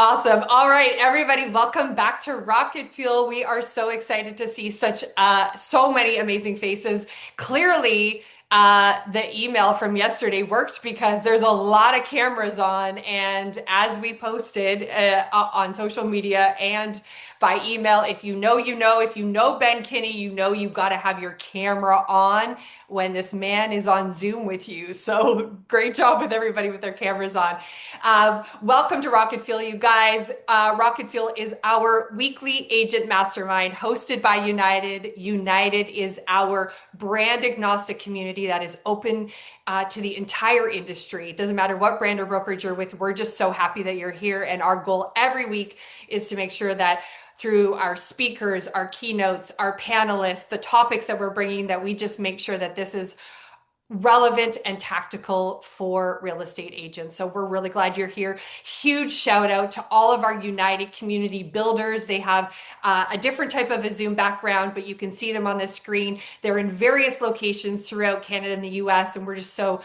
Awesome. All right, everybody, welcome back to Rocket Fuel. We are so excited to see so many amazing faces. Clearly, the email from yesterday worked because there's a lot of cameras on, and as we posted on social media and by email, if you know, you know. If you know Ben Kinney, you know you got to have your camera on when this man is on Zoom with you. So great job with everybody with their cameras on. Welcome to Rocket Fuel, you guys. Rocket Fuel is our weekly agent mastermind hosted by United. United is our brand agnostic community that is open to the entire industry. It doesn't matter what brand or brokerage you're with. We're just so happy that you're here. And our goal every week is to make sure that through our speakers, our keynotes, our panelists, the topics that we're bringing, that we just make sure that this is relevant and tactical for real estate agents. So we're really glad you're here. Huge shout out to all of our United community builders. They have a different type of a Zoom background, but you can see them on the screen. They're in various locations throughout Canada and the US, and we're just so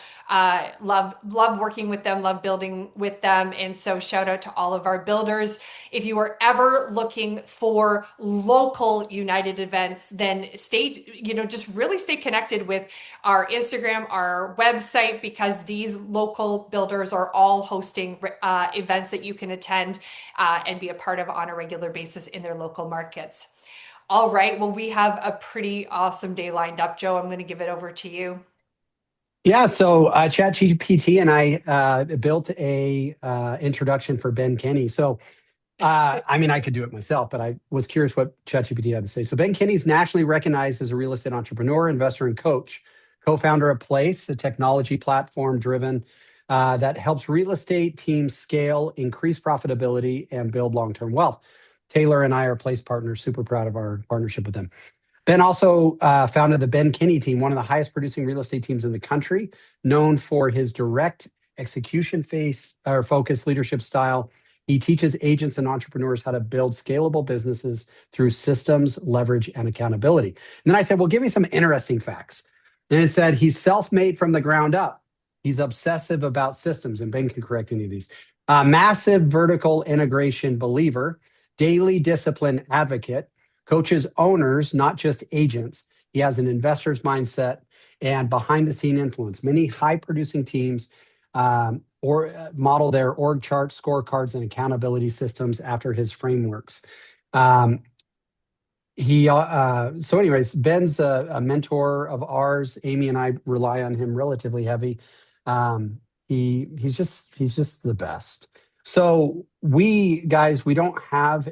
love working with them, love building with them. And so shout out to all of our builders. If you are ever looking for local United events, then just really stay connected with our Instagram, our website, because these local builders are all hosting events that you can attend and be a part of on a regular basis in their local markets. All right. Well, we have a pretty awesome day lined up. Joe, I'm going to give it over to you. Yeah, so ChatGPT and I built a introduction for Ben Kinney. So, I mean, I could do it myself, but I was curious what ChatGPT had to say. So, Ben Kinney is nationally recognized as a real estate entrepreneur, investor, and coach, co-founder of Place, a technology platform driven that helps real estate teams scale, increase profitability, and build long-term wealth. Taylor and I are Place partners. Super proud of our partnership with them. Ben also founded the Ben Kinney team, one of the highest producing real estate teams in the country, known for his direct execution focused leadership style. He teaches agents and entrepreneurs how to build scalable businesses through systems, leverage, and accountability. And then I said, well, give me some interesting facts. And it said he's self-made from the ground up. He's obsessive about systems, and Ben can correct any of these. Massive vertical integration believer, daily discipline advocate, coaches owners, not just agents. He has an investor's mindset and behind the scene influence. Many high producing teams model their org charts, scorecards, and accountability systems after his frameworks. So anyways, Ben's a mentor of ours. Amy and I rely on him relatively heavy. He's just the best. So we don't have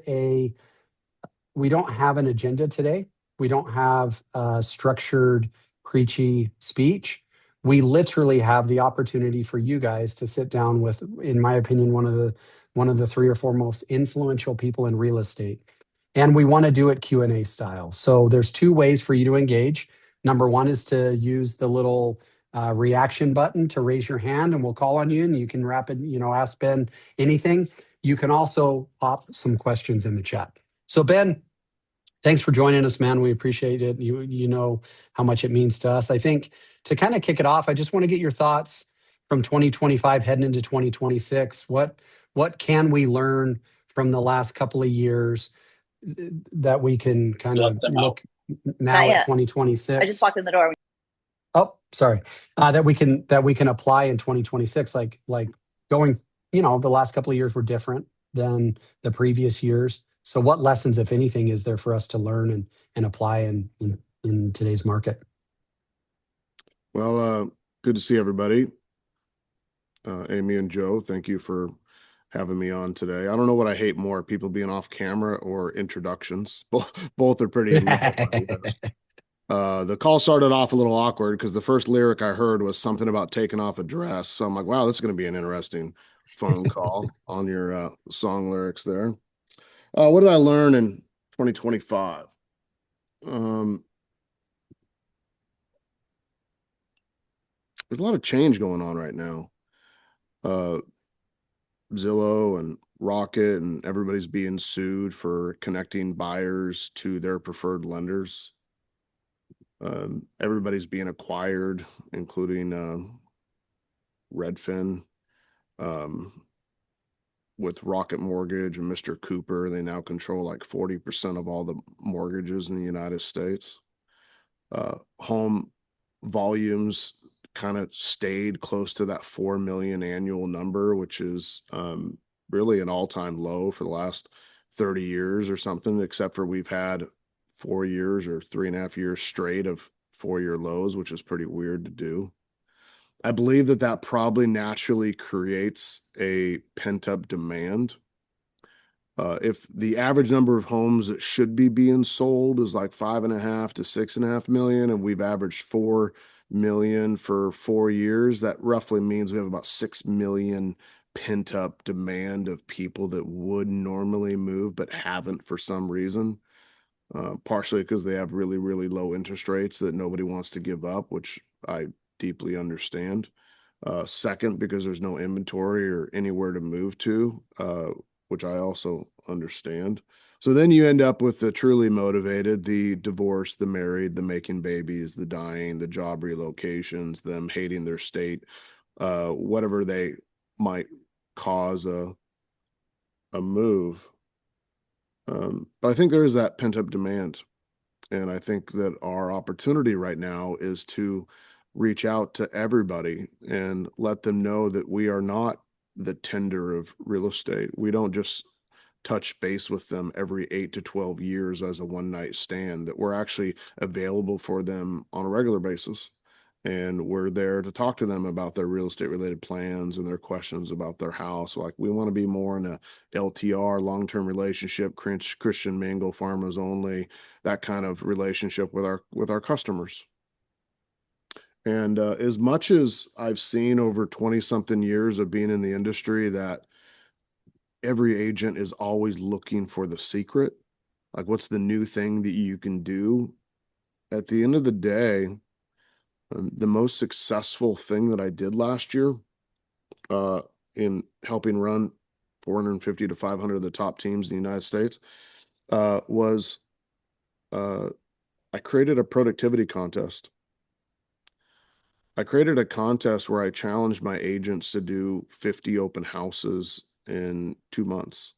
an agenda today. We don't have a structured, preachy speech. We literally have the opportunity for you guys to sit down with, in my opinion, one of the three or four most influential people in real estate. And we want to do it Q&A style. So there's two ways for you to engage. Number one is to use the little reaction button to raise your hand, and we'll call on you, and you can ask Ben anything. You can also pop some questions in the chat. So Ben, thanks for joining us, man. We appreciate it. You know how much it means to us. I think to kind of kick it off, I just want to get your thoughts from 2025 heading into 2026. What can we learn from the last couple of years that we can kind of look now at 2026? I just walked in the door. Oh, sorry. That we can apply in 2026. Like going, the last couple of years were different than the previous years. So what lessons, if anything, is there for us to learn and apply in today's market? Well, good to see everybody. Amy and Joe, thank you for having me on today. I don't know what I hate more, people being off camera or introductions. Both are pretty the call started off a little awkward because the first lyric I heard was something about taking off a dress. So I'm like, wow, this is going to be an interesting phone call on your song lyrics there. What did I learn in 2025? There's a lot of change going on right now. Zillow and Rocket and everybody's being sued for connecting buyers to their preferred lenders. Everybody's being acquired, including Redfin. with Rocket Mortgage and Mr. Cooper, they now control like 40% of all the mortgages in the United States. Home volumes kind of stayed close to that 4 million annual number, which is really an all-time low for the last 30 years or something, except for we've had 4 years or 3.5 years straight of 4-year lows, which is pretty weird to do. I believe that that probably naturally creates a pent-up demand. If the average number of homes that should be being sold is like 5.5 to 6.5 million, and we've averaged 4 million for 4 years, that roughly means we have about 6 million pent up demand of people that would normally move but haven't for some reason. Partially because they have really, really low interest rates that nobody wants to give up, which I deeply understand. Second, because there's no inventory or anywhere to move to, which I also understand. So then you end up with the truly motivated, the divorced, the married, the making babies, the dying, the job relocations, them hating their state, whatever they might cause a move. But I think there is that pent up demand. And I think that our opportunity right now is to reach out to everybody and let them know that we are not the tender of real estate. We don't just touch base with them every 8 to 12 years as a one night stand, that we're actually available for them on a regular basis. And we're there to talk to them about their real estate related plans and their questions about their house. Like, we want to be more in a LTR, long-term relationship, Christian mingle, farmers only, that kind of relationship with our customers. And as much as I've seen over 20 something years of being in the industry that every agent is always looking for the secret, like what's the new thing that you can do, at the end of the day, the most successful thing that I did last year in helping run 450 to 500 of the top teams in the United States was I created a productivity contest. I created a contest where I challenged my agents to do 50 open houses in 2 months,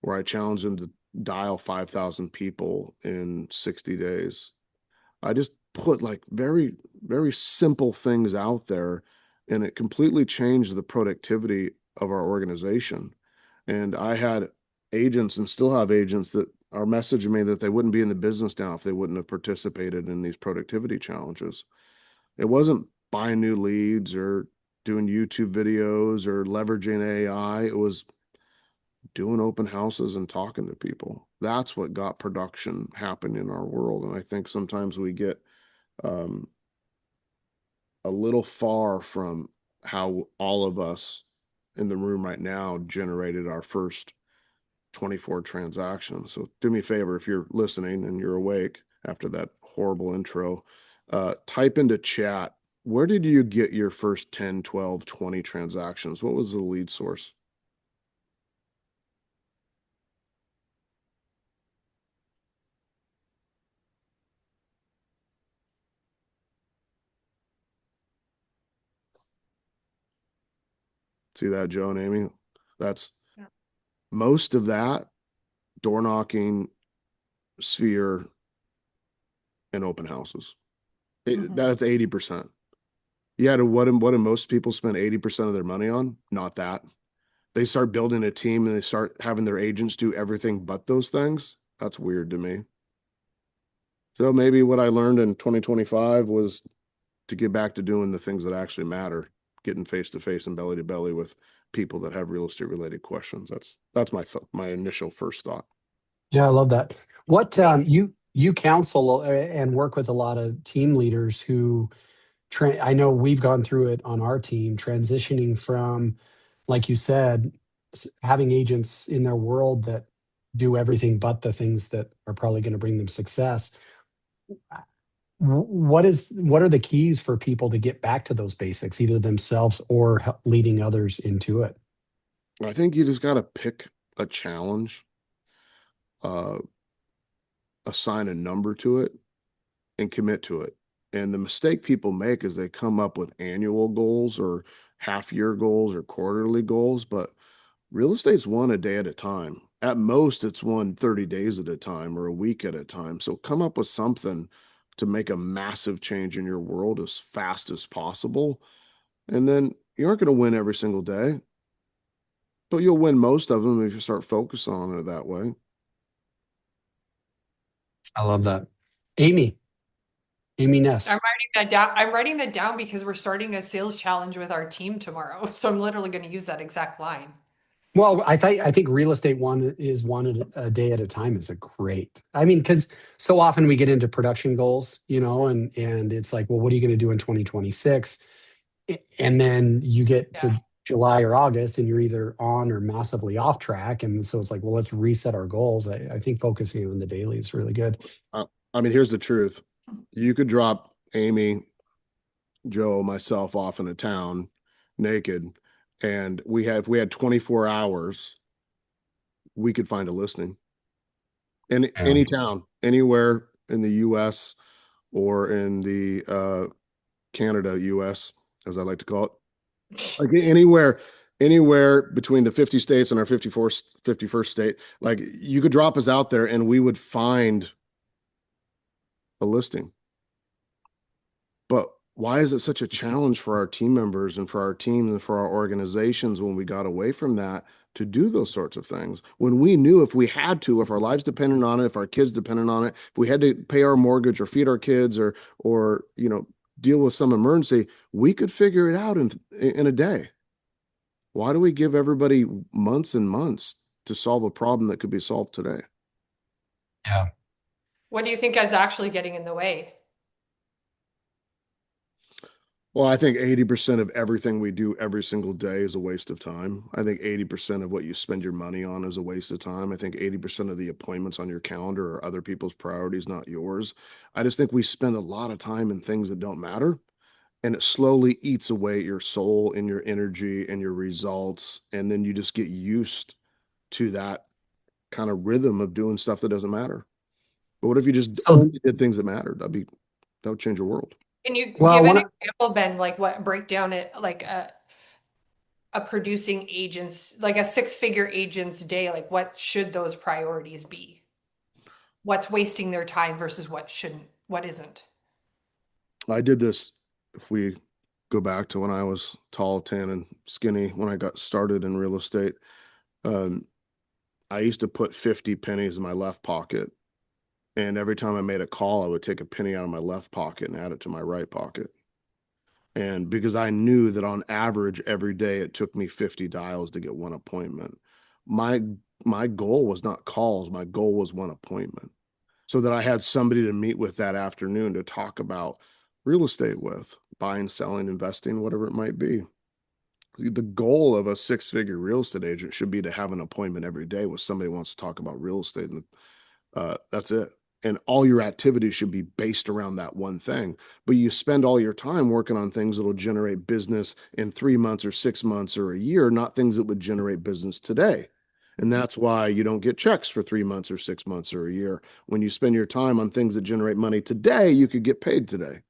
where I challenged them to dial 5,000 people in 60 days. I just put like very, very simple things out there, and it completely changed the productivity of our organization. And I had agents and still have agents that are messaging me that they wouldn't be in the business now if they wouldn't have participated in these productivity challenges. It wasn't buying new leads or doing YouTube videos or leveraging AI. It was doing open houses and talking to people. That's what got production happening in our world. And I think sometimes we get a little far from how all of us in the room right now generated our first 24 transactions. So do me a favor, if you're listening and you're awake after that horrible intro, type into chat, where did you get your first 10, 12, 20 transactions? What was the lead source? See that, Joe and Amy? That's most of that door knocking, sphere, and open houses. That's 80%. Yeah, what do most people spend 80% of their money on? Not that. They start building a team and they start having their agents do everything but those things. That's weird to me. So maybe what I learned in 2025 was to get back to doing the things that actually matter, getting face to face and belly to belly with people that have real estate related questions. That's my initial first thought. Yeah, I love that. What you counsel and work with a lot of team leaders who I know we've gone through it on our team, transitioning from, like you said, having agents in their world that do everything but the things that are probably going to bring them success. What are the keys for people to get back to those basics, either themselves or leading others into it? I think you just got to pick a challenge, assign a number to it, and commit to it. And the mistake people make is they come up with annual goals or half year goals or quarterly goals, but Real estate's won a day at a time. At most, it's won 30 days at a time or a week at a time. So come up with something to make a massive change in your world as fast as possible. And then you aren't going to win every single day, but you'll win most of them if you start focusing on it that way. I love that. Amy, Amy I'm Ness. writing that down. I'm writing that down because we're starting a sales challenge with our team tomorrow. So I'm literally going to use that exact line. Well, I think real estate one a day at a time is a great. I mean, because so often we get into production goals, and it's like, well, what are you going to do in 2026? And then you get Yeah. to July or August, and you're either on or massively off track. And so it's like, well, let's reset our goals. I think focusing on the daily is really good. Uh, I mean, here's the truth. You could drop Amy, Joe, myself off in a town naked, and if we had 24 hours, we could find a listing in Yeah. any town, anywhere in the US or in the Canada, US, as I like to call it. Like anywhere between the 50 states and our 51st state, like you could drop us out there and we would find a listing. But why is it such a challenge for our team members and for our teams and for our organizations when we got away from that to do those sorts of things? When we knew if we had to, if our lives depended on it, if our kids depended on it, if we had to pay our mortgage or feed our kids or deal with some emergency, we could figure it out in a day. Why do we give everybody months and months to solve a problem that could be solved today? Yeah. What do you think is actually getting in the way? Well, I think 80% of everything we do every single day is a waste of time. I think 80% of what you spend your money on is a waste of time. I think 80% of the appointments on your calendar are other people's priorities, not yours. I just think we spend a lot of time in things that don't matter, and it slowly eats away at your soul and your energy and your results. And then you just get used to that kind of rhythm of doing stuff that doesn't matter. But what if you just So, only did things that mattered? That would change your world. Can you well, give an one, example, Ben, like what break down it like a producing agent's like a six-figure agent's day, like what should those priorities be? What's wasting their time versus what shouldn't, what isn't? I did this, if we go back to when I was tall, tan, and skinny, when I got started in real estate, um, I used to put 50 pennies in my left pocket. And every time I made a call, I would take a penny out of my left pocket and add it to my right pocket. And because I knew that on average every day it took me 50 dials to get one appointment. My my goal was not calls, my goal was one appointment. So that I had somebody to meet with that afternoon to talk about real estate with, buying, selling, investing, whatever it might be. The goal of a six-figure real estate agent should be to have an appointment every day with somebody who wants to talk about real estate, and that's it. And all your activities should be based around that one thing. But you spend all your time working on things that will generate business in 3 months or 6 months or a year, not things that would generate business today. And that's why you don't get checks for 3 months or 6 months or a year. When you spend your time on things that generate money today, you could get paid today.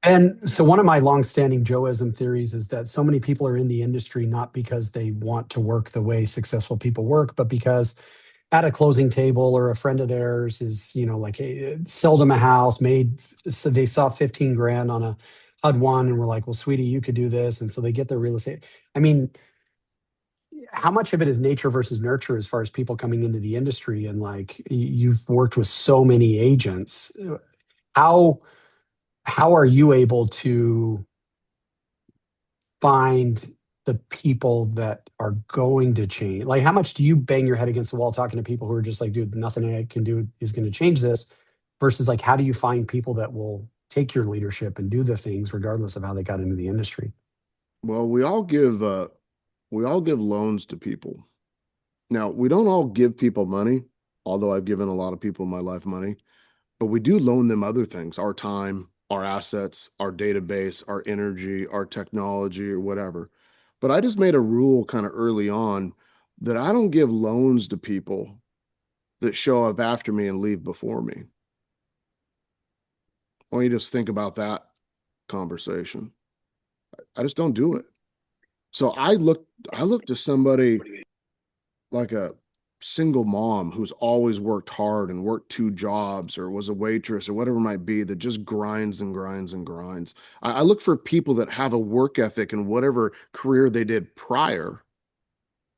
and so one of my longstanding Joeism theories is that so many people are in the industry not because they want to work the way successful people work, but because at a closing table or a friend of theirs is, like sold them a house, so they saw 15 grand on a HUD one and were like, well, sweetie, you could do this. And so they get their real estate. I mean, how much of it is nature versus nurture as far as people coming into the industry? And like you've worked with so many agents. How how are you able to find the people that are going to change? Like, how much do you bang your head against the wall talking to people who are just like, dude, nothing I can do is going to change this? Versus, like, how do you find people that will take your leadership and do the things regardless of how they got into the industry? Well, we all give loans to people. Now, we don't all give people money, although I've given a lot of people in my life money, but we do loan them other things, our time, our assets, our database, our energy, our technology, or whatever. But I just made a rule kind of early on that I don't give loans to people that show up after me and leave before me. Why don't you just think about that conversation? I just don't do it. So I looked to somebody like a single mom who's always worked hard and worked two jobs or was a waitress or whatever it might be that just grinds and grinds and grinds. I look for people that have a work ethic in whatever career they did prior.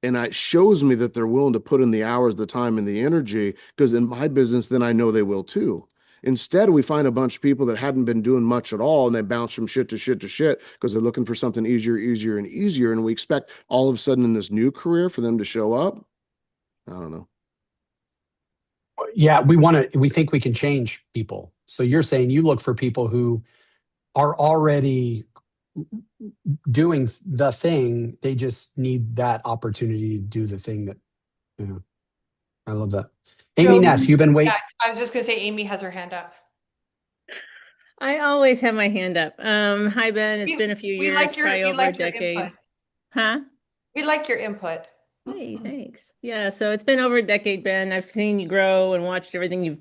And it shows me that they're willing to put in the hours, the time, and the energy, because in my business, then I know they will too. Instead, we find a bunch of people that hadn't been doing much at all and they bounce from shit to shit to shit because they're looking for something easier, easier, and easier. And we expect all of a sudden in this new career for them to show up. I don't know. Yeah, we think we can change people. So you're saying you look for people who are already doing the thing. They just need that opportunity to do the thing that, you know, I love that. Amy Joe, Ness, you've been yeah, waiting. I was just gonna say Amy has her hand up. I always have my hand up. Hi Ben, it's We, been a few we years, like your probably we over a like your input. decade. Huh? We like your input. Hey, thanks. Yeah, so it's been over a decade, Ben. I've seen you grow and watched everything you've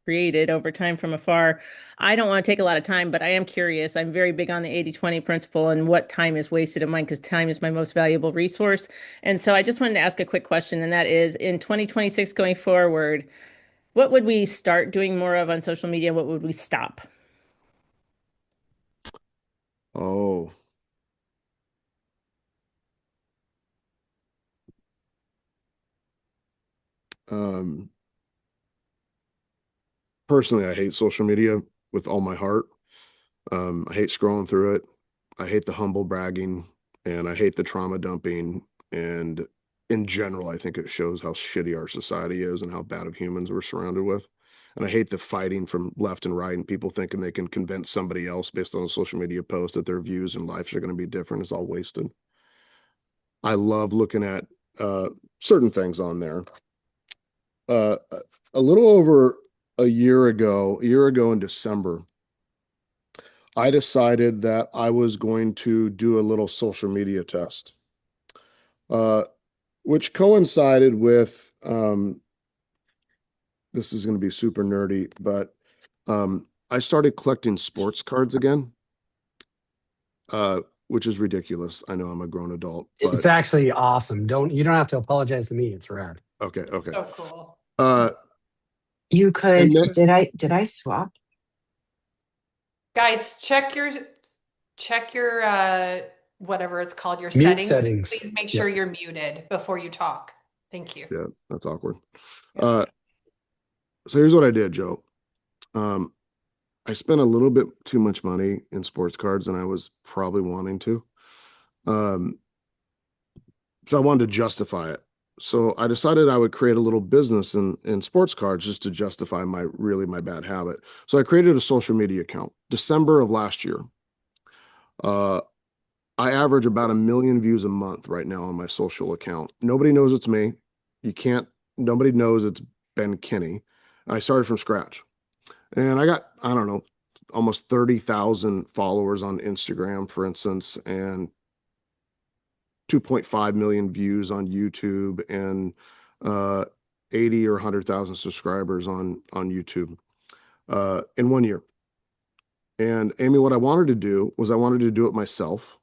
created over time from afar. I don't want to take a lot of time, but I am curious. I'm very big on the 80/20 principle and what time is wasted in mine because time is my most valuable resource. And so I just wanted to ask a quick question, and that is in 2026 going forward, what would we start doing more of on social media? What would we stop? Oh, um, personally, I hate social media with all my heart. I hate scrolling through it. I hate the humble bragging and I hate the trauma dumping. And in general, I think it shows how shitty our society is and how bad of humans we're surrounded with. And I hate the fighting from left and right and people thinking they can convince somebody else based on a social media post that their views and lives are going to be different. It's all wasted. I love looking at uh, certain things on there. Uh, a little over a year ago in December, I decided that I was going to do a little social media test, uh, which coincided with this is going to be super nerdy, but I started collecting sports cards again, uh, which is ridiculous. I know I'm a grown adult, It's but actually awesome. You don't have to apologize to me. It's rad. okay, okay. So cool. Uh, You and could, then, did I swap? Guys, check your whatever it's called, your Mute settings. settings. Please make Yeah. sure you're muted before you talk. Thank you. yeah, that's awkward. Yeah. Uh, so here's what I did, Joe. Um, I spent a little bit too much money in sports cards than I was probably wanting to. Um, so I wanted to justify it. So I decided I would create a little business in sports cards just to justify my bad habit. So I created a social media account December of last year. Uh, I average about 1 million views a month right now on my social account. Nobody knows it's me. You can't, nobody knows it's Ben Kinney. I started from scratch. And I got, I don't know, almost 30,000 followers on Instagram, for instance, and 2.5 million views on YouTube and 80 or 100,000 subscribers on YouTube in 1 year. And Amy, what I wanted to do was I wanted to do it myself.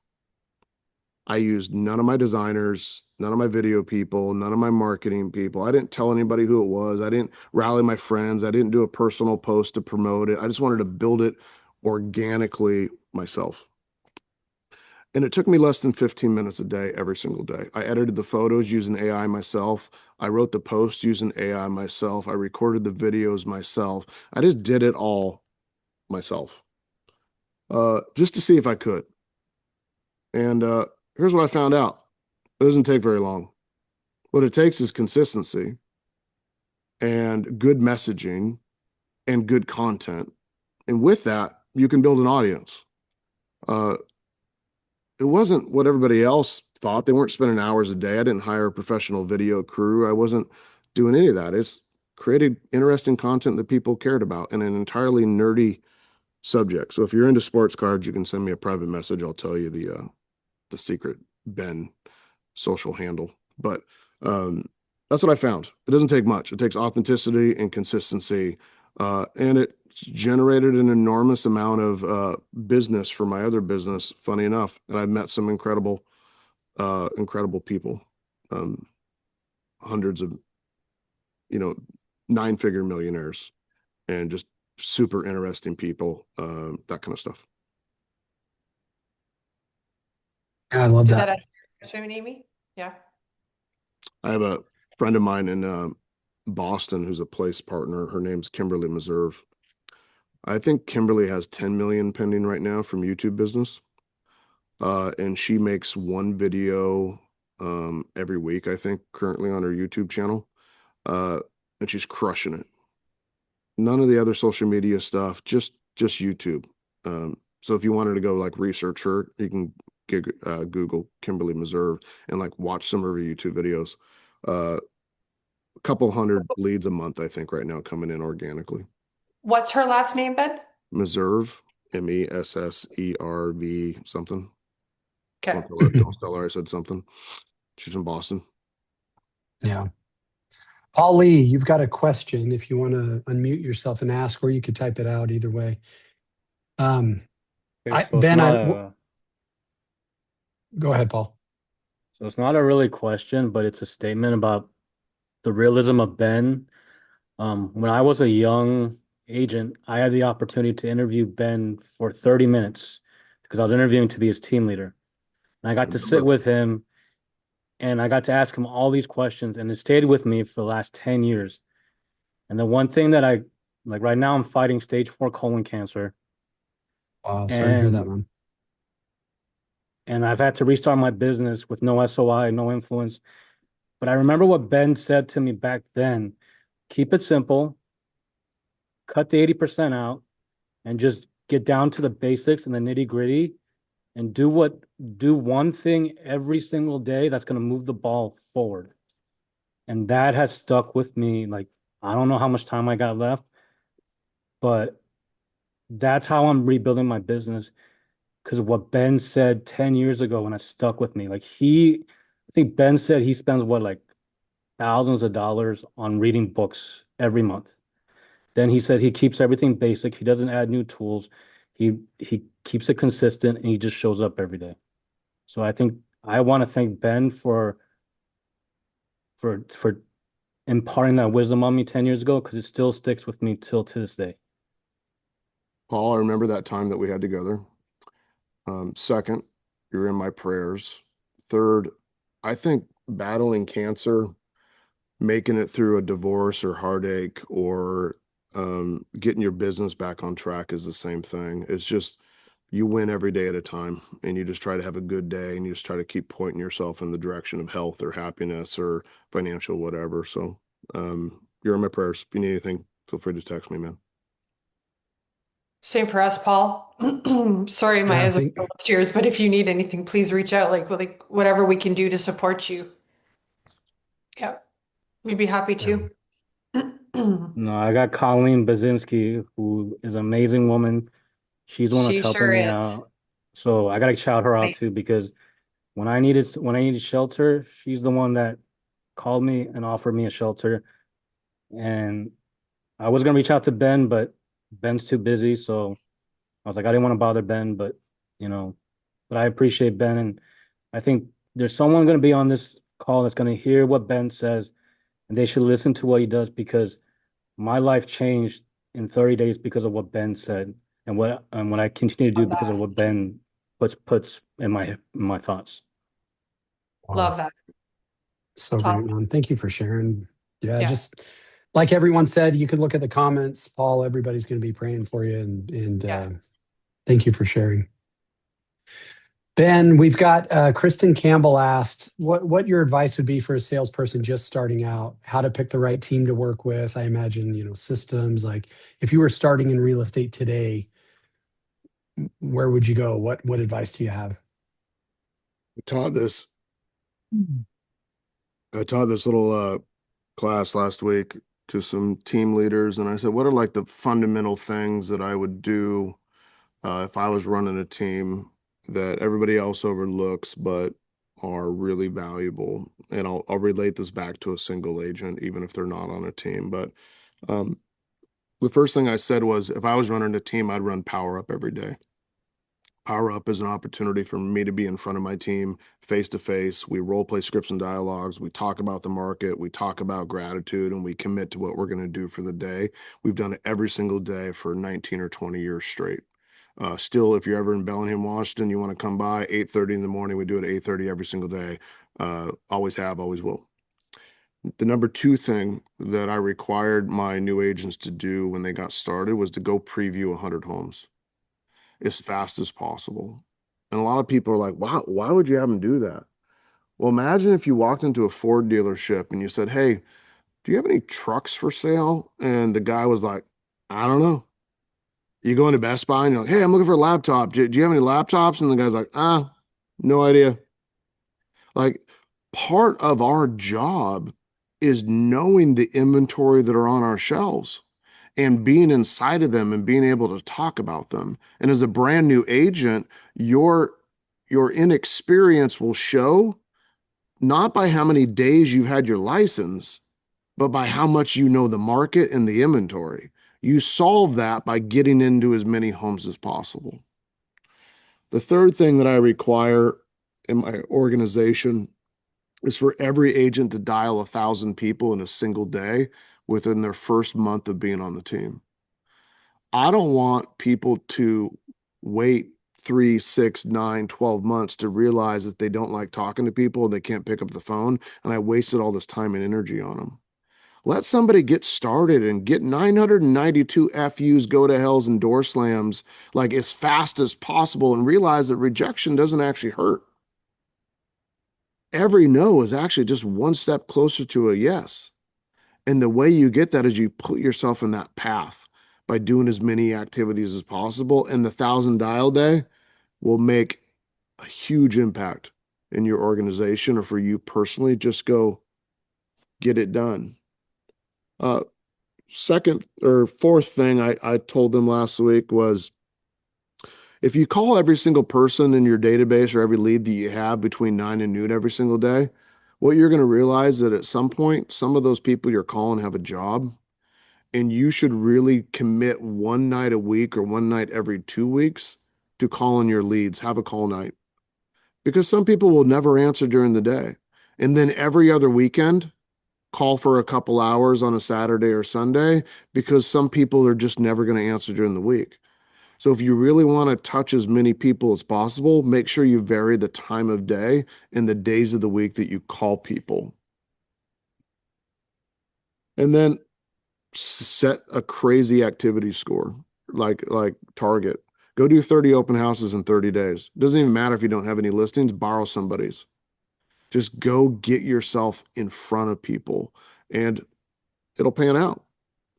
I used none of my designers, none of my video people, none of my marketing people. I didn't tell anybody who it was. I didn't rally my friends. I didn't do a personal post to promote it. I just wanted to build it organically myself. And it took me less than 15 minutes a day, every single day. I edited the photos using AI myself. I wrote the posts using AI myself. I recorded the videos myself. I just did it all myself, just to see if I could. And here's what I found out. It doesn't take very long. What it takes is consistency and good messaging and good content. And with that, you can build an audience. It wasn't what everybody else thought. They weren't spending hours a day. I didn't hire a professional video crew. I wasn't doing any of that. It's created interesting content that people cared about in an entirely nerdy subject. So if you're into sports cards, you can send me a private message. I'll tell you the secret Ben social handle. But that's what I found. It doesn't take much. It takes authenticity and consistency, and it generated an enormous amount of business for my other business. Funny enough, and I've met some incredible incredible people, um, hundreds of, you know, 9-figure millionaires, and just super interesting people, that kind of stuff. I love Did that. that answer your question, Amy? Yeah. I have a friend of mine in Boston who's a place partner. Her name's Kimberly Meserve. I think Kimberly has 10 million pending right now from YouTube business. And she makes one video every week, I think, currently on her YouTube channel. And she's crushing it. None of the other social media stuff, just YouTube. So if you wanted to go like research her, you can Google Kimberly Meserve and like watch some of her YouTube videos. A couple hundred leads a month, I think, right now coming in organically. What's her last name, Ben? Meserve, Messerv something. Okay. Don't tell her I said something. She's in Boston. Yeah. Paul Lee, you've got a question if you want to unmute yourself and ask, or you could type it out either way. Okay, so Ben, go ahead, Paul. so it's not a really question, but it's a statement about the realism of Ben. When I was a young agent, I had the opportunity to interview Ben for 30 minutes because I was interviewing to be his team leader. And I got to sit with him and I got to ask him all these questions, and it stayed with me for the last 10 years. And the one thing that I like right now, I'm fighting stage 4 colon cancer. Wow, sorry to hear that, And man. and I've had to restart my business with no SOI, no influence. But I remember what Ben said to me back then. Keep it simple, cut the 80% out, and just get down to the basics and the nitty-gritty and do one thing every single day that's going to move the ball forward. And that has stuck with me. Like, I don't know how much time I got left, but that's how I'm rebuilding my business. Because of what Ben said 10 years ago, when it stuck with me. I think Ben said he spends what, like thousands of dollars on reading books every month. Then he says he keeps everything basic. He doesn't add new tools. He keeps it consistent and he just shows up every day. So I think I want to thank Ben for imparting that wisdom on me 10 years ago, because it still sticks with me till to this day. Paul, I remember that time that we had together. Second, you're in my prayers. Third, I think battling cancer, making it through a divorce or heartache, or getting your business back on track is the same thing. It's just you win every day at a time, and you just try to have a good day, and you just try to keep pointing yourself in the direction of health or happiness or financial whatever. So you're in my prayers. If you need anything, feel free to text me, man. Same for us, Paul. Sorry, my Yeah, I eyes are think full of tears, but if you need anything, please reach out. Like whatever we can do to support you. Yeah, we'd be happy yeah. to. No, I got Colleen Bazinski, who is an amazing woman. She's the one that's She helping sure me is. out. So I gotta shout her out too, because when I needed shelter, she's the one that called me and offered me a shelter. And I was gonna reach out to Ben, but Ben's too busy. So I was like, I didn't want to bother Ben, you know, but I appreciate Ben. And I think there's someone gonna be on this call that's gonna hear what Ben says, and they should listen to what he does, because my life changed in 30 days because of what Ben said, and what I continue to do Love because of that. what Ben puts in my thoughts. Wow. Love that. So great, Top. man. Thank you for sharing. Yeah, Yeah. just like everyone said, you can look at the comments, Paul. Everybody's going to be praying for you, and Yeah. thank you for sharing. Ben, we've got Kristen Campbell asked what your advice would be for a salesperson just starting out, how to pick the right team to work with. I imagine, systems, like if you were starting in real estate today, where would you go? What advice do you have? I taught this. I taught this little class last week to some team leaders, and I said, what are like the fundamental things that I would do if I was running a team that everybody else overlooks but are really valuable? And I'll relate this back to a single agent, even if they're not on a team. But um, the first thing I said was, if I was running a team, I'd run Power Up every day. Power Up is an opportunity for me to be in front of my team face to face. We role play scripts and dialogues. We talk about the market. We talk about gratitude, and we commit to what we're going to do for the day. We've done it every single day for 19 or 20 years straight. Still, if you're ever in Bellingham, Washington, you want to come by 8:30 in the morning. We do it at 8:30 every single day. Always have, always will. The number two thing that I required my new agents to do when they got started was to go preview 100 homes as fast as possible. And a lot of people are like, wow, why would you have them do that? Well, imagine if you walked into a Ford dealership and you said, hey, do you have any trucks for sale? And the guy was like, I don't know. You go into Best Buy and you're like, hey, I'm looking for a laptop. Do you have any laptops? And the guy's like, no idea. Like, part of our job is knowing the inventory that are on our shelves and being inside of them and being able to talk about them. And as a brand new agent, your inexperience will show not by how many days you've had your license, but by how much you know the market and the inventory. You solve that by getting into as many homes as possible. The third thing that I require in my organization is for every agent to dial 1,000 people in a single day within their first month of being on the team. I don't want people to wait 3, 6, 9, 12 months to realize that they don't like talking to people and they can't pick up the phone, and I wasted all this time and energy on them. Let somebody get started and get 992 FUs, go to hells, and door slams like as fast as possible and realize that rejection doesn't actually hurt. Every no is actually just one step closer to a yes. And the way you get that is you put yourself in that path by doing as many activities as possible. And the 1,000 dial day will make a huge impact in your organization or for you personally. Just go get it done. Second or fourth thing I told them last week was, if you call every single person in your database or every lead that you have between 9 and noon every single day, what you're going to realize that at some point, some of those people you're calling have a job, and you should really commit one night a week or one night every 2 weeks to calling your leads. Have a call night, because some people will never answer during the day. And then every other weekend, call for a couple hours on a Saturday or Sunday, because some people are just never going to answer during the week. So if you really want to touch as many people as possible, make sure you vary the time of day and the days of the week that you call people. And then set a crazy activity score, like Target. Go do 30 open houses in 30 days. Doesn't even matter if you don't have any listings, borrow somebody's. Just go get yourself in front of people and it'll pan out.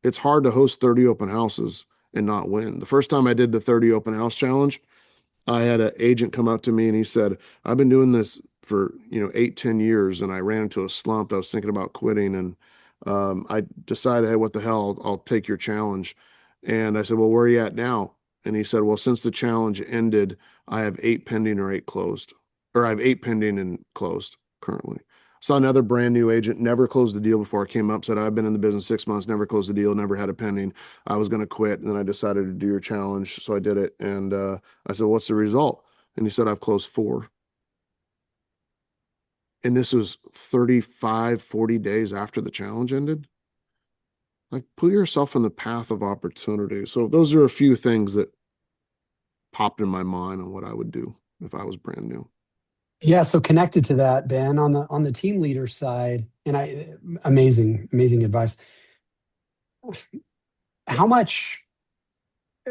It's hard to host 30 open houses and not win. The first time I did the 30 open house challenge, I had an agent come up to me and he said, I've been doing this for 8-10 years, and I ran into a slump. I was thinking about quitting, and I decided, hey, what the hell, I'll take your challenge. And I said, well, where are you at now? And he said, well, since the challenge ended, I have 8 pending or 8 closed, or I have 8 pending and closed currently. Saw another brand new agent, never closed the deal before I came up, said, I've been in the business 6 months, never closed the deal, never had a pending. I was going to quit. And then I decided to do your challenge. So I did it. And I said, what's the result? And he said, I've closed 4. And this was 35, 40 days after the challenge ended. Like, put yourself in the path of opportunity. So those are a few things that popped in my mind on what I would do if I was brand new. Yeah, so connected to that, Ben, on the team leader side, and amazing advice. How much,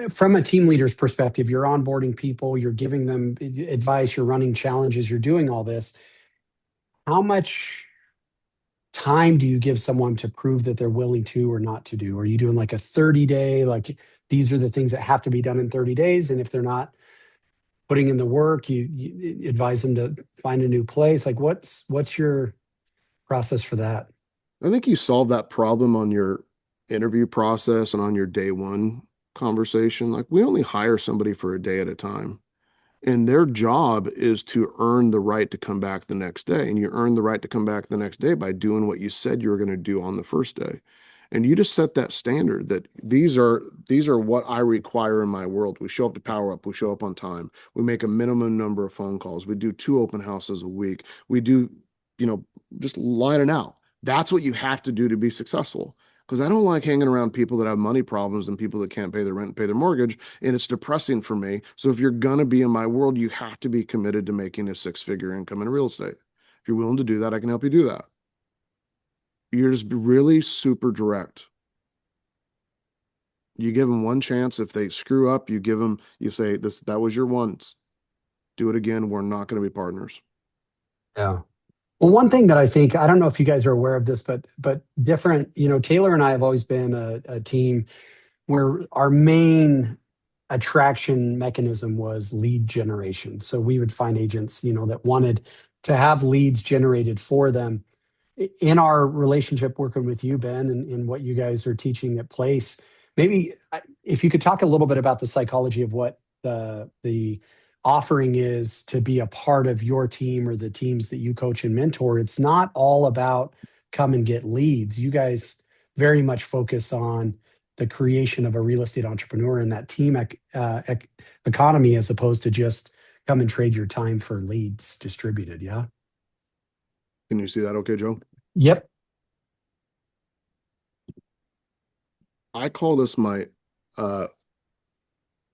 from a team leader's perspective, you're onboarding people, you're giving them advice, you're running challenges, you're doing all this. How much time do you give someone to prove that they're willing to or not to do? Are you doing like a 30-day, like these are the things that have to be done in 30 days, and if they're not putting in the work, you advise them to find a new place? Like, what's your process for that? I think you solve that problem on your interview process and on your day one conversation. Like, we only hire somebody for a day at a time, and their job is to earn the right to come back the next day. And you earn the right to come back the next day by doing what you said you were going to do on the first day. And you just set that standard that these are what I require in my world. We show up to Power Up, we show up on time, we make a minimum number of phone calls, we do 2 open houses a week, we do, just line it out. That's what you have to do to be successful. Because I don't like hanging around people that have money problems and people that can't pay their rent and pay their mortgage. And it's depressing for me. So if you're going to be in my world, you have to be committed to making a 6-figure income in real estate. If you're willing to do that, I can help you do that. You're just really super direct. You give them one chance. If they screw up, you say, that was your once. Do it again. We're not going to be partners. Yeah. Well, one thing that I think, I don't know if you guys are aware of this, but different, Taylor and I have always been a team where our main attraction mechanism was lead generation. So we would find agents, that wanted to have leads generated for them. In our relationship working with you, Ben, and what you guys are teaching at Place, maybe if you could talk a little bit about the psychology of what the offering is to be a part of your team or the teams that you coach and mentor. It's not all about come and get leads. You guys very much focus on the creation of a real estate entrepreneur and that team economy, as opposed to just come and trade your time for leads distributed. Yeah. Can you see that okay, Joe? Yep. I call this my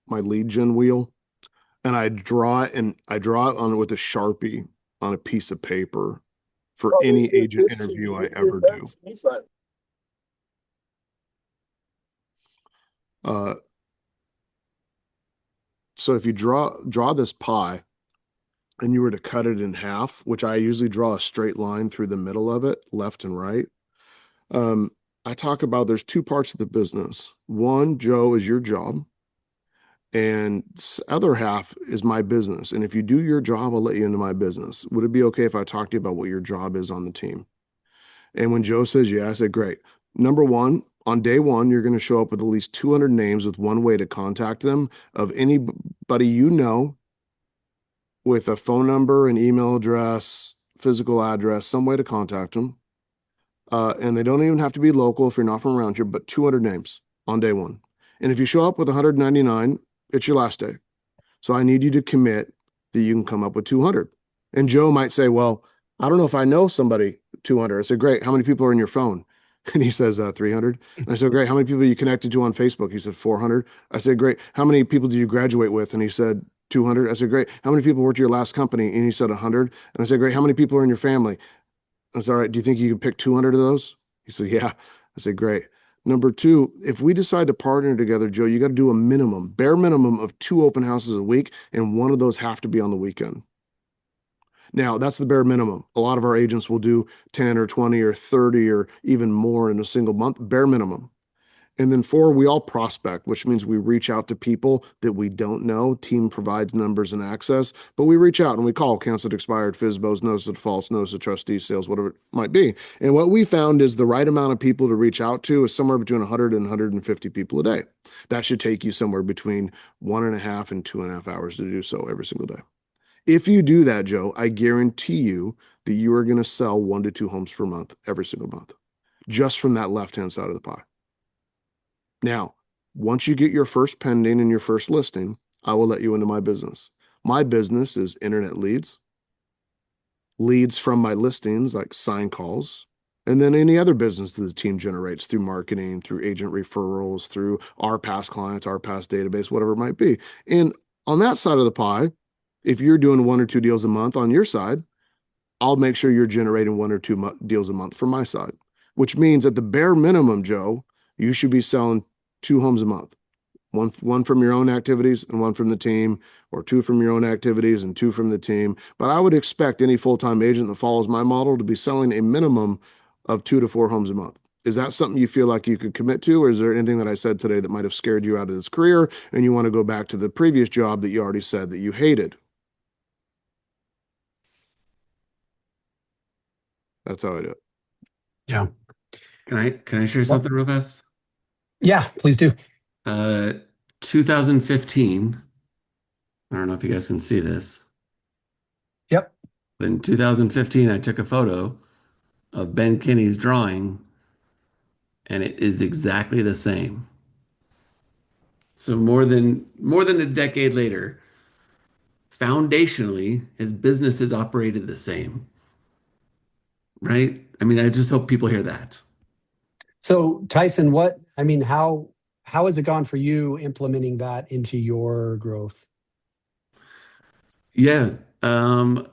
lead gen wheel, and I draw it on with a Sharpie on a piece of paper for any agent interview I ever do. So if you draw this pie and you were to cut it in half, which I usually draw a straight line through the middle of it, left and right. I talk about there's 2 parts of the business. One, Joe, is your job, and the other half is my business. And if you do your job, I'll let you into my business. Would it be okay if I talk to you about what your job is on the team? And when Joe says yeah, I say great. Number one, on day one, you're going to show up with at least 200 names with one way to contact them of anybody with a phone number, an email address, physical address, some way to contact them. And they don't even have to be local if you're not from around here, but 200 names on day one. And if you show up with 199, it's your last day. So I need you to commit that you can come up with 200. And Joe might say, well, I don't know if I know somebody 200. I said, great. How many people are in your phone? And he says, 300. And I said, great. How many people are you connected to on Facebook? He said, 400. I said, great. How many people did you graduate with? And he said, 200. I said, great. How many people worked at your last company? And he said, 100. And I said, great. How many people are in your family? I said, all right. Do you think you can pick 200 of those? He said, yeah. I said, great. Number two, if we decide to partner together, Joe, you got to do a bare minimum of 2 open houses a week, and one of those have to be on the weekend. Now, that's the bare minimum. A lot of our agents will do 10 or 20 or 30 or even more in a single month, bare minimum. And then 4, we all prospect, which means we reach out to people that we don't know. Team provides numbers and access, but we reach out and we call canceled, expired, FSBOs, notice of defaults, notice of trustee sales, whatever it might be. And what we found is the right amount of people to reach out to is somewhere between 100 and 150 people a day. That should take you somewhere between 1.5 and 2.5 hours to do so every single day. If you do that, Joe, I guarantee you that you are going to sell 1 to 2 homes per month every single month, just from that left-hand side of the pie. Now, once you get your first pending and your first listing, I will let you into my business. My business is internet leads from my listings, like sign calls, and then any other business that the team generates through marketing, through agent referrals, through our past clients, our past database, whatever it might be. And on that side of the pie, if you're doing 1 or 2 deals a month on your side, I'll make sure you're generating 1 or 2 deals a month from my side, which means at the bare minimum, Joe, you should be selling 2 homes a month, one from your own activities and 1 from the team, or 2 from your own activities and 2 from the team. But I would expect any full-time agent that follows my model to be selling a minimum of 2 to 4 homes a month. Is that something you feel like you could commit to, or is there anything that I said today that might have scared you out of this career and you want to go back to the previous job that you already said that you hated? That's how I do it. Yeah. Can I share something real fast? Yeah, please do. 2015. I don't know if you guys can see this. Yep. But in 2015, I took a photo of Ben Kinney's drawing, and it is exactly the same. So more than a decade later, foundationally, his business is operated the same, right? I mean, I just hope people hear that. So Tyson, how has it gone for you implementing that into your growth? Yeah. Um,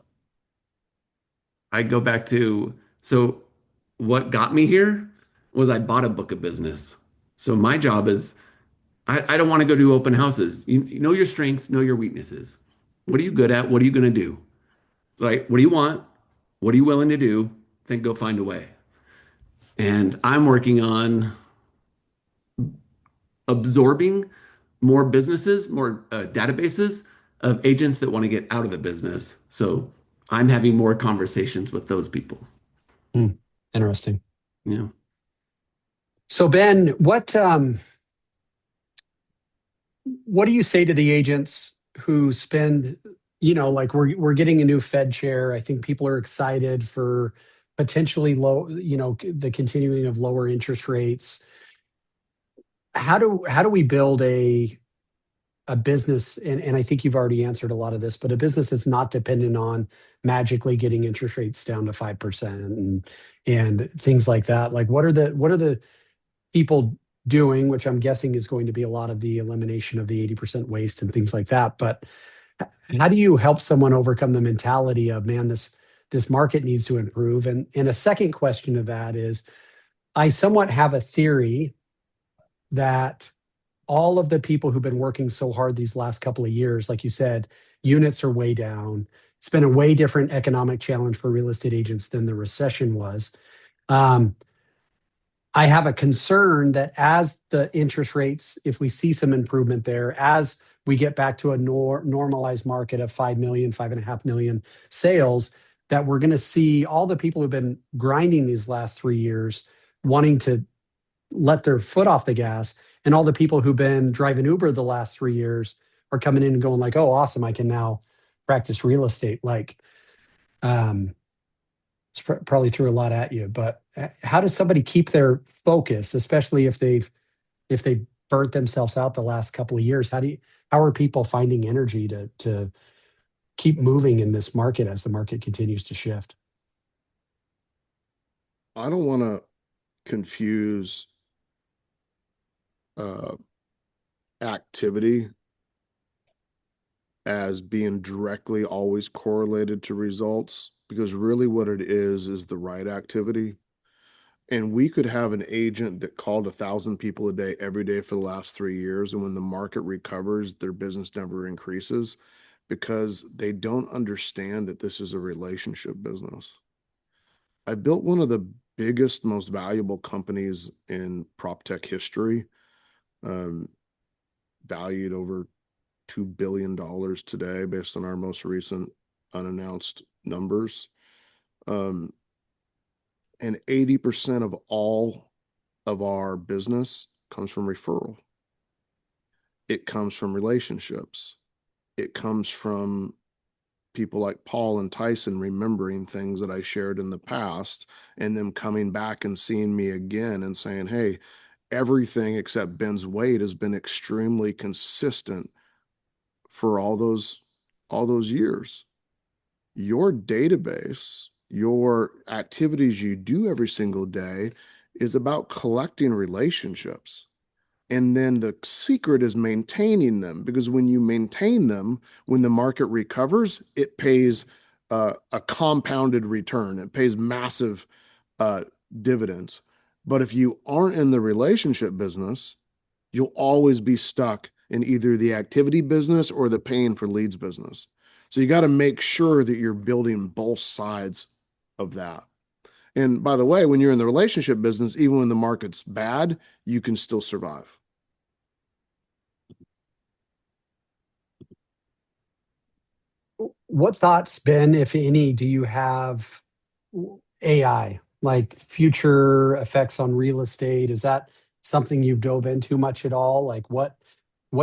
I go back to, so what got me here was I bought a book of business. So my job is I don't want to go do open houses. You know your strengths, know your weaknesses. What are you good at? What are you going to do? Like, what do you want? What are you willing to do? Then go find a way. And I'm working on absorbing more businesses, more databases of agents that want to get out of the business. So I'm having more conversations with those people. Hmm, interesting. Yeah. So Ben, what do you say to the agents who spend, like we're getting a new Fed chair. I think people are excited for potentially low, the continuing of lower interest rates. How do we build a business, and I think you've already answered a lot of this, but a business that's not dependent on magically getting interest rates down to 5% and things like that. Like what are the people doing, which I'm guessing is going to be a lot of the elimination of the 80% waste and things like that. But how do you help someone overcome the mentality of, man, this market needs to improve? And a second question to that is, I somewhat have a theory that all of the people who've been working so hard these last couple of years, like you said, units are way down. It's been a way different economic challenge for real estate agents than the recession was. Um, I have a concern that as the interest rates, if we see some improvement there, as we get back to a normalized market of 5 million, 5.5 million sales, that we're going to see all the people who've been grinding these last 3 years wanting to let their foot off the gas. And all the people who've been driving Uber the last 3 years are coming in and going like, oh, awesome, I can now practice real estate. Like, um, probably threw a lot at you, but how does somebody keep their focus, especially if they burnt themselves out the last couple of years? How are people finding energy to keep moving in this market as the market continues to shift? I don't want to confuse uh, activity as being directly always correlated to results, because really what it is the right activity. And we could have an agent that called 1,000 people a day every day for the last 3 years, and when the market recovers, their business never increases because they don't understand that this is a relationship business. I built one of the biggest, most valuable companies in prop tech history, um, valued over $2 billion today based on our most recent unannounced numbers. Um, and 80% of all of our business comes from referral. It comes from relationships. It comes from people like Paul and Tyson remembering things that I shared in the past and them coming back and seeing me again and saying, hey, everything except Ben's weight has been extremely consistent for all those years. Your database, your activities you do every single day is about collecting relationships. And then the secret is maintaining them, because when you maintain them, when the market recovers, it pays a compounded return. It pays massive uh, dividends. But if you aren't in the relationship business, you'll always be stuck in either the activity business or the paying for leads business. So you got to make sure that you're building both sides of that. And by the way, when you're in the relationship business, even when the market's bad, you can still survive. What thoughts, Ben, if any, do you have AI, like future effects on real estate? Is that something you've dove into much at all? Like what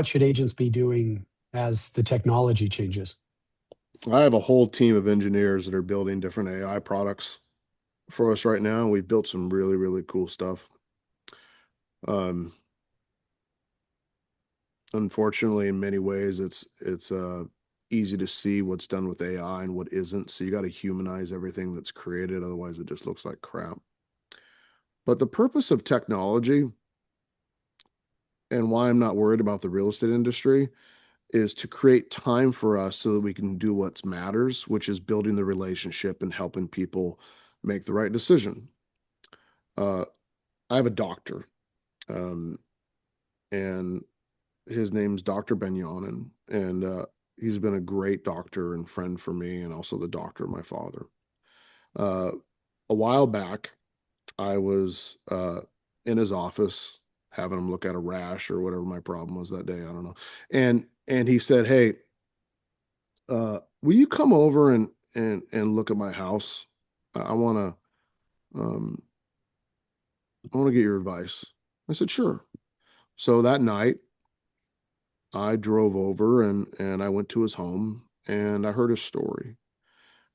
should agents be doing as the technology changes? I have a whole team of engineers that are building different AI products for us right now. We've built some really, really cool stuff. Um, Unfortunately, in many ways, it's easy to see what's done with AI and what isn't. So you got to humanize everything that's created. Otherwise, it just looks like crap. But the purpose of technology and why I'm not worried about the real estate industry is to create time for us so that we can do what matters, which is building the relationship and helping people make the right decision. I have a doctor, um, and his name's Dr. Benyon, and he's been a great doctor and friend for me, and also the doctor of my father. Uh, a while back, I was in his office having him look at a rash or whatever my problem was that day. I don't know. And he said, "Hey, will you come over and look at my house? I want to get your advice." I said, "Sure." So that night, I drove over and I went to his home and I heard his story.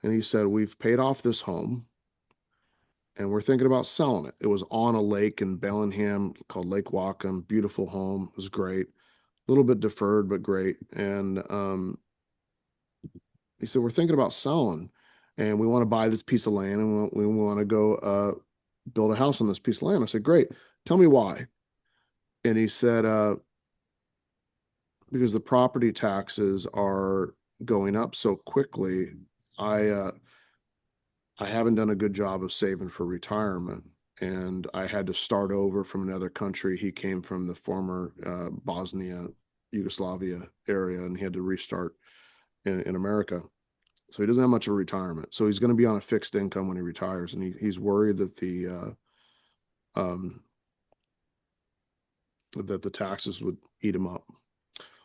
And he said, "We've paid off this home and we're thinking about selling it." It was on a lake in Bellingham called Lake Wacom. Beautiful home. It was great. A little bit deferred, but great. And he said, "We're thinking about selling and we want to buy this piece of land and we want to go build a house on this piece of land." I said, "Great. Tell me why." And he said, "Because the property taxes are going up so quickly. I I haven't done a good job of saving for retirement, and I had to start over from another country. He came from the former Bosnia, Yugoslavia area, and he had to restart in America. So he doesn't have much of a retirement. So he's going to be on a fixed income when he retires, and he's worried that the taxes would eat him up."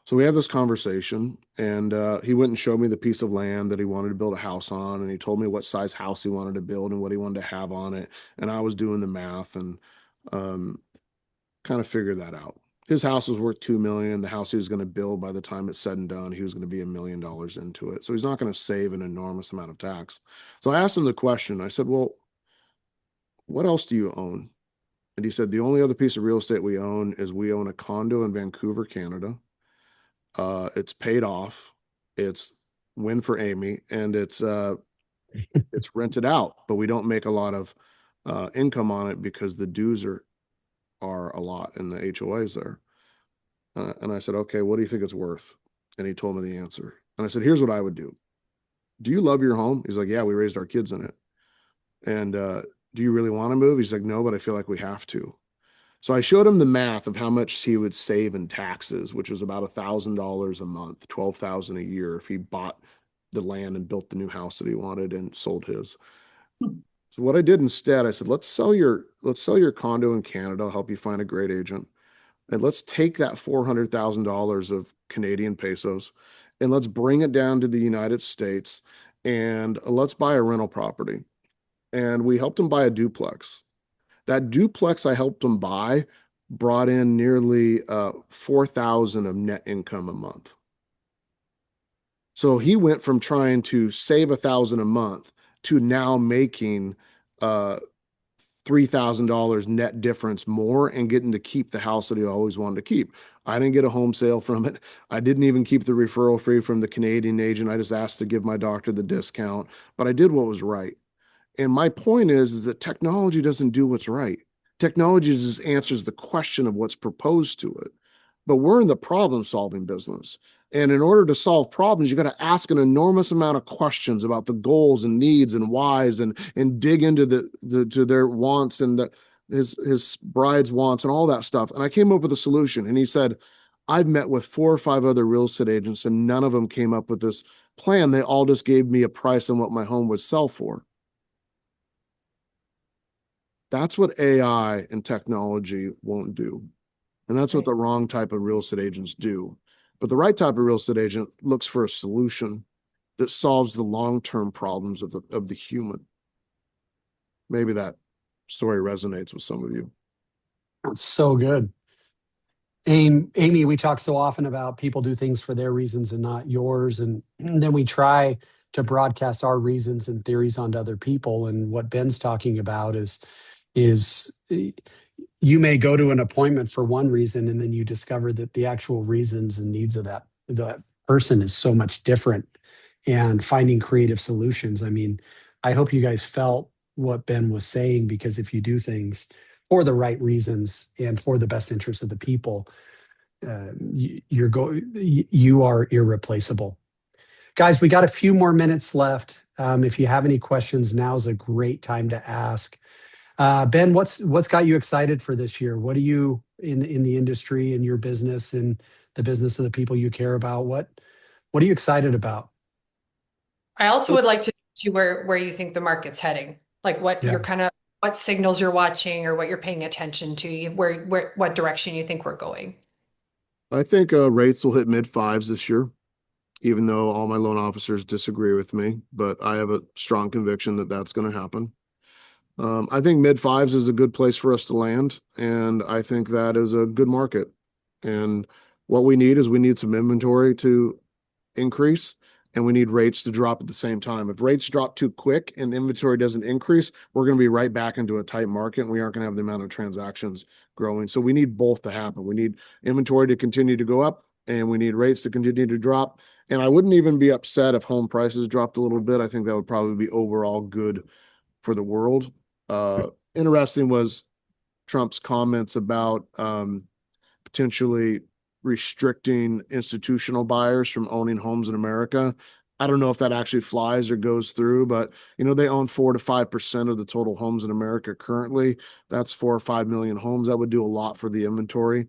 So we had this conversation, and he went and showed me the piece of land that he wanted to build a house on, and he told me what size house he wanted to build and what he wanted to have on it. And I was doing the math and um, kind of figured that out. His house was worth 2 million. The house he was going to build, by the time it's said and done, he was going to be $1 million into it. So he's not going to save an enormous amount of tax. So I asked him the question. I said, "Well, what else do you own?" And he said, "The only other piece of real estate we own is we own a condo in Vancouver, Canada. It's paid off. It's win for Amy, and it's rented out, but we don't make a lot of income on it because the dues are a lot and the HOAs there." And I said, "Okay, what do you think it's worth?" And he told me the answer. And I said, "Here's what I would do. Do you love your home?" He's like, "Yeah, we raised our kids in it." And "Do you really want to move?" He's like, "No, but I feel like we have to." So I showed him the math of how much he would save in taxes, which was about $1,000 a month, 12,000 a year if he bought the land and built the new house that he wanted and sold his. So what I did instead, I said, let's sell your condo in Canada. I'll help you find a great agent. And let's take that $400,000 of Canadian pesos and let's bring it down to the United States and let's buy a rental property. And we helped him buy a duplex. That duplex I helped him buy brought in nearly 4,000 of net income a month. So he went from trying to save 1,000 a month to now making $3,000 net difference more and getting to keep the house that he always wanted to keep. I didn't get a home sale from it. I didn't even keep the referral fee from the Canadian agent. I just asked to give my doctor the discount, but I did what was right. And my point is that technology doesn't do what's right. Technology just answers the question of what's proposed to it. But we're in the problem solving business. And in order to solve problems, you got to ask an enormous amount of questions about the goals and needs and whys and dig into to their wants and his bride's wants and all that stuff. And I came up with a solution. And he said, "I've met with 4 or 5 other real estate agents and none of them came up with this plan. They all just gave me a price on what my home would sell for." That's what AI and technology won't do. And that's what the wrong type of real estate agents do. But the right type of real estate agent looks for a solution that solves the long-term problems of the human. Maybe that story resonates with some of you. That's so good. Amy, we talk so often about people do things for their reasons and not yours. And then we try to broadcast our reasons and theories onto other people. And what Ben's talking about is you may go to an appointment for one reason, and then you discover that the actual reasons and needs of the person is so much different, and finding creative solutions. I mean, I hope you guys felt what Ben was saying, because if you do things for the right reasons and for the best interest of the people, you are irreplaceable. Guys, we got a few more minutes left. If you have any questions, now's a great time to ask. Ben, what's got you excited for this year? What are you in the industry, in your business, in the business of the people you care about? What are you excited about? I also would like to see where you think the market's heading, like Yeah. what signals you're watching or what you're paying attention to, what direction you think we're going. I think rates will hit mid fives this year, even though all my loan officers disagree with me, but I have a strong conviction that that's going to happen. I think mid fives is a good place for us to land, and I think that is a good market. And what we need is we need some inventory to increase, and we need rates to drop at the same time. If rates drop too quick and inventory doesn't increase, we're going to be right back into a tight market, and we aren't going to have the amount of transactions growing. So we need both to happen. We need inventory to continue to go up, and we need rates to continue to drop. And I wouldn't even be upset if home prices dropped a little bit. I think that would probably be overall good for the world. Interesting was Trump's comments about potentially restricting institutional buyers from owning homes in America. I don't know if that actually flies or goes through, but they own 4 to 5% of the total homes in America currently. That's 4 or 5 million homes. That would do a lot for the inventory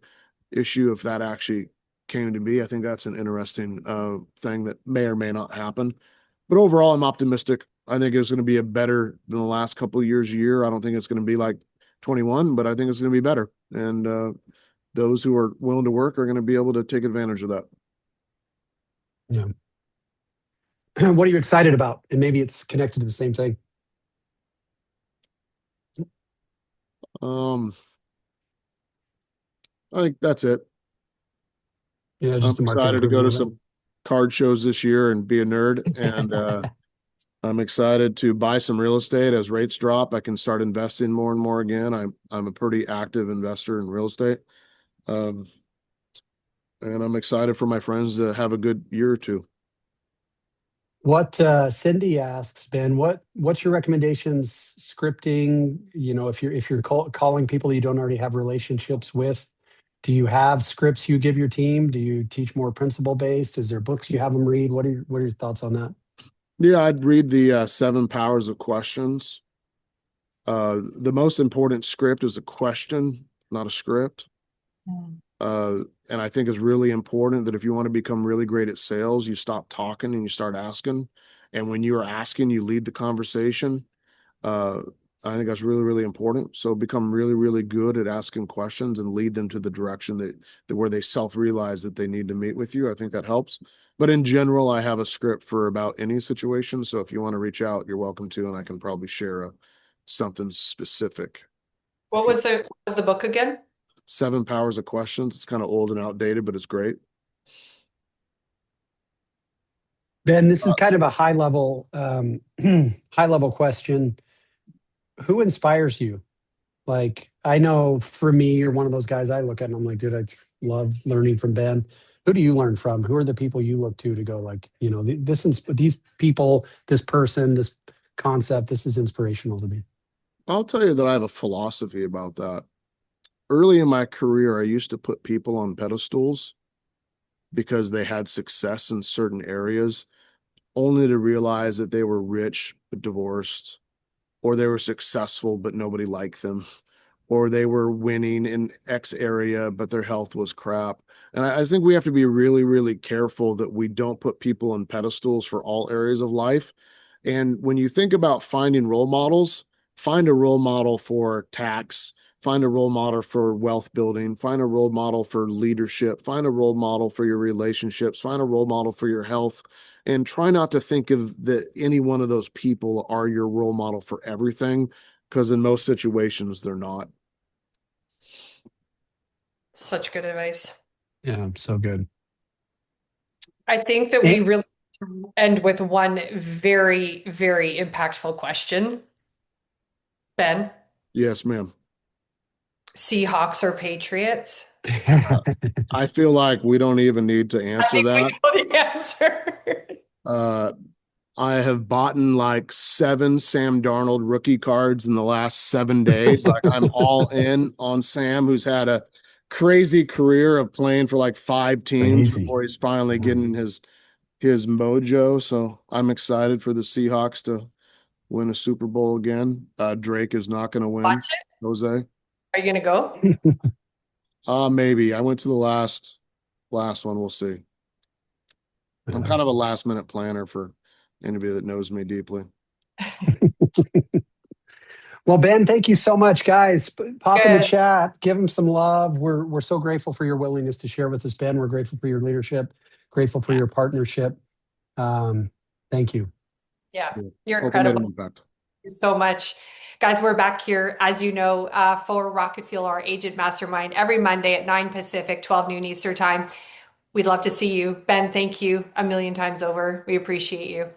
issue if that actually came to be. I think that's an interesting thing that may or may not happen. But overall, I'm optimistic. I think it's going to be a better than the last couple of year. I don't think it's going to be like 21, but I think it's going to be better. And those who are willing to work are going to be able to take advantage of that. Yeah. What are you excited about? And maybe it's connected to the same thing. I think that's it. Yeah, I'm just the market excited to improving go a to little bit. some card shows this year and be a nerd. And I'm excited to buy some real estate as rates drop. I can start investing more and more again. I'm a pretty active investor in real estate. And I'm excited for my friends to have a good year or two. What Cindy asks, Ben, what's your recommendations scripting? If you're calling people you don't already have relationships with, do you have scripts you give your team? Do you teach more principle based? Is there books you have them read? What are your thoughts on that? Yeah, I'd read the 7 Powers of Questions. The most important script is a question, not a script. And I think it's really important that if you want to become really great at sales, you stop talking and you start asking. And when you are asking, you lead the conversation. I think that's really, really important. So become really, really good at asking questions and lead them to the direction that where they self-realize that they need to meet with you. I think that helps. But in general, I have a script for about any situation. So if you want to reach out, you're welcome to, and I can probably share something specific. What was the book again? 7 Powers of Questions. It's kind of old and outdated, but it's great. Ben, this is kind of a high level question. Who inspires you? Like, I know for me, you're one of those guys I look at and I'm like, dude, I love learning from Ben. Who do you learn from? Who are the people you look to go like, these people, this person, this concept, this is inspirational to me? I'll tell you that I have a philosophy about that. Early in my career, I used to put people on pedestals because they had success in certain areas, only to realize that they were rich but divorced, or they were successful but nobody liked them, or they were winning in X area but their health was crap. And I think we have to be really, really careful that we don't put people on pedestals for all areas of life. And when you think about finding role models, find a role model for tax, find a role model for wealth building, find a role model for leadership, find a role model for your relationships, find a role model for your health, and try not to think of that any one of those people are your role model for everything, because in most situations they're not. Such good advice. Yeah, so good. I think that we really end with one very, very impactful question. Ben? Yes, ma'am. Seahawks or Patriots? I feel like we don't even need to I answer think we that. know the answer. Uh, I have bought like 7 Sam Darnold rookie cards in the last 7 days. Like I'm all in on Sam, who's had a crazy career of playing for like 5 teams Crazy. before he's finally getting his mojo. So I'm excited for the Seahawks to win a Super Bowl again. Drake is not going to win, Watch it. Jose. Are you gonna go? Maybe. I went to the last one. We'll see. I'm kind of a last minute planner for anybody that knows me deeply. Well, Ben, thank you so much, guys. Pop in the Good. chat, give him some love. We're so grateful for your willingness to share with us, Ben. We're grateful for your leadership, grateful for your partnership. Thank you. Yeah, you're Hope I made an incredible. impact. Thank you so much. Guys, we're back here, as you know, for Rocket Fuel, our agent mastermind, every Monday at 9 Pacific, 12 noon Eastern time. We'd love to see you. Ben, thank you a million times over. We appreciate you.